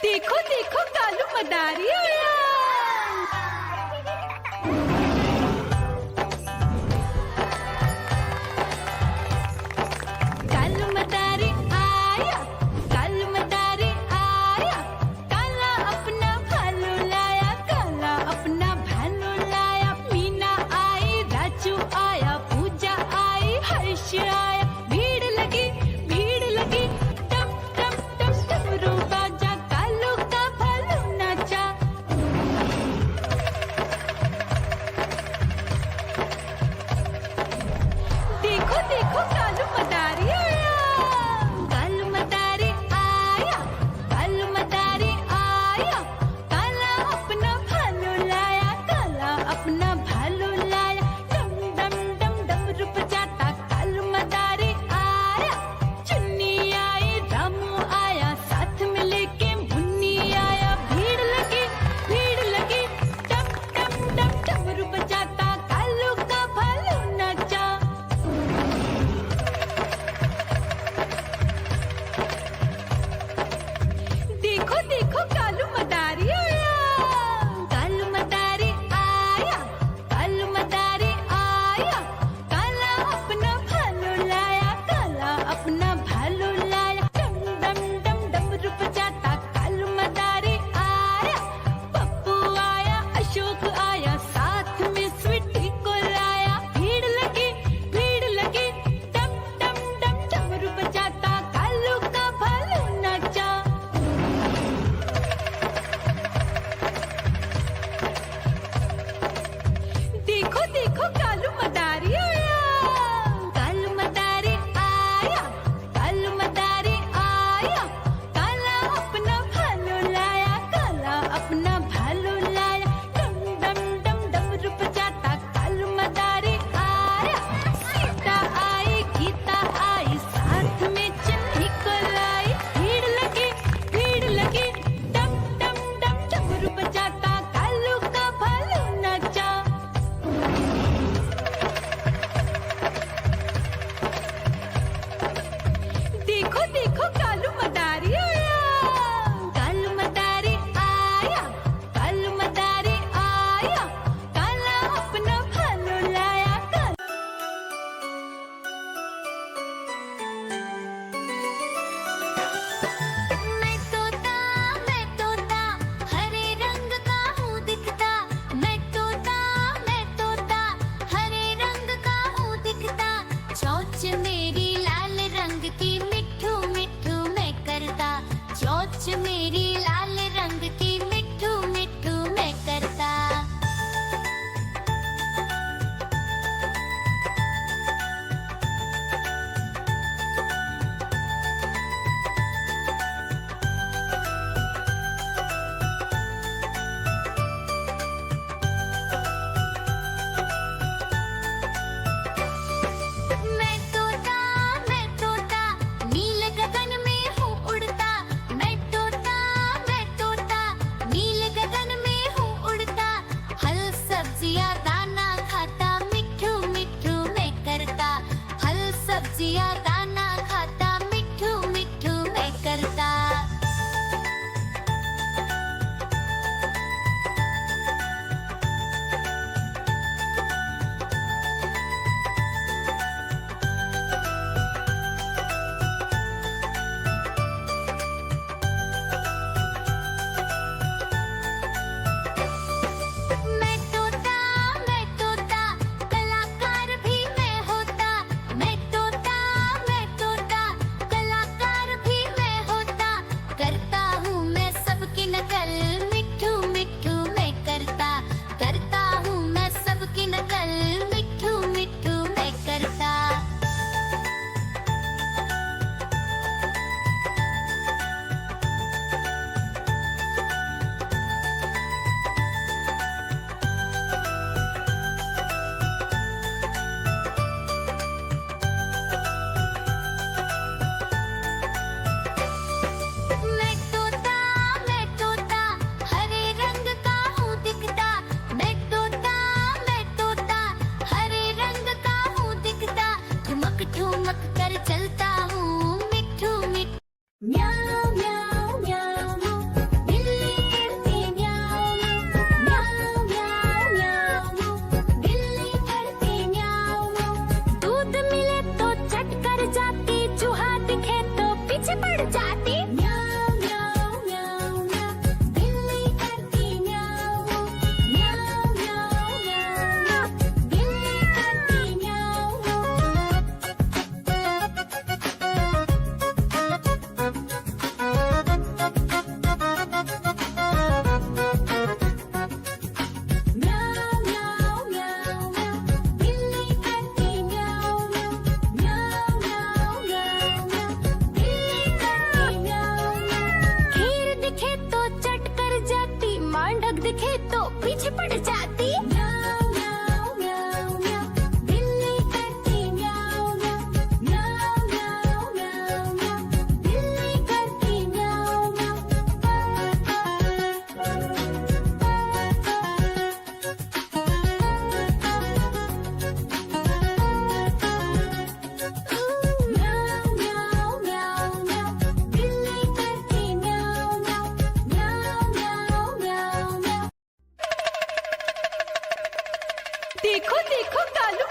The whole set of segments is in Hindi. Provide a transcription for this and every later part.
देखो देखो कालू मदारी आया। कालू मदारी आया, कालू मदारी आया। काला अपना भालू लाया, काला अपना भालू लाया। मीना आई, राजू आया, पूजा आई, हर्ष आया। भीड़ लगी, भीड़ लगी। टम टम टम डमरू बाजा, कालू का भालू नाचा।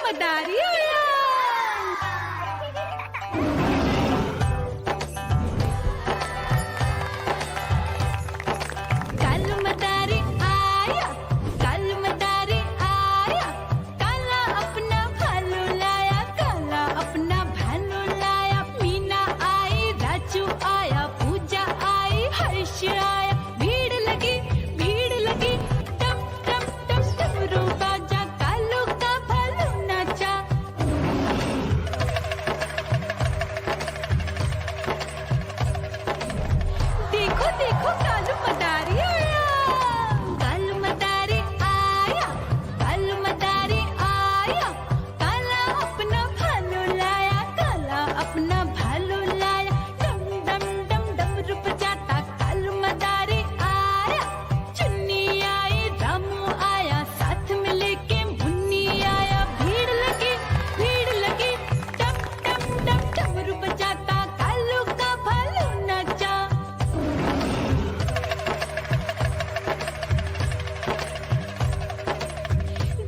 मदारी आया। कालू मदारी आया, कालू मदारी आया, काला अपना भालू लाया, काला अपना भालू लाया। मीना आई, राजू आया, पूजा आई, हर्ष आया। भीड़ लगी, टम टम टम डमरू बाजा, कालू का भालू नाचा। देखो देखो कालू मदारी आया, कालू मदारी आया, कालू मदारी आया, काला अपना भालू लाया, काला अपना भालू लाया। डम डम डम डमरू बजाता कालू मदारी आया। चुन्नी आई, रामू आया, साथ में लेके मुन्नी आया। भीड़ लगी, टम टम टम डमरू बजाता कालू का भालू नाचा।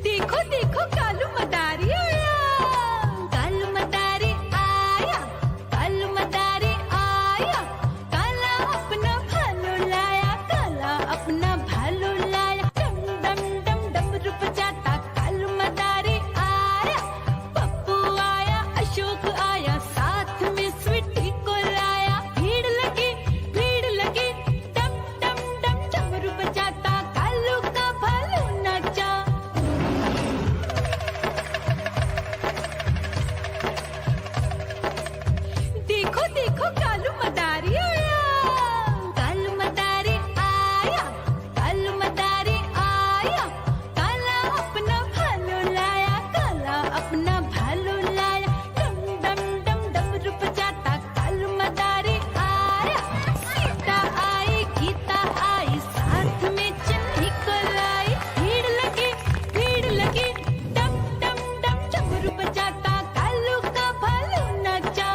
देखो देखो कालू मदारी आया, कालू मदारी आया, कालू मदारी आया, काला अपना भालू लाया, काला अपना भालू लाया। डम डम डम डमरू बजाता कालू मदारी आया। पप्पू आया, अशोक आया, साथ में स्वीटी को लाया। भीड़ लगी, टम टम टम डमरू बजाता कालू का भालू नाचा। देखो देखो कालू मदारी आया, कालू मदारी आया, कालू मदारी आया, काला अपना भालू लाया, काला अपना भालू लाया। डम डम डम डमरू बजाता कालू मदारी आया। सीता आई, गीता आई, साथ में चन्नी को लाई। भीड़ लगी, टम टम टम डमरू बजाता कालू का भालू नाचा।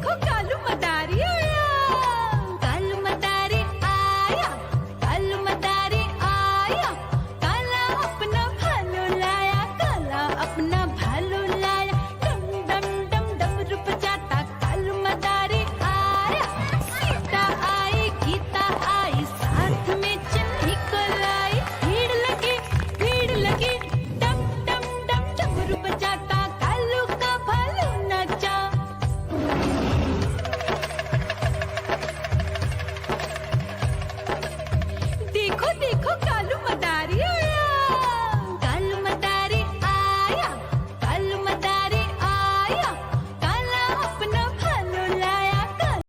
हो कालू मदारी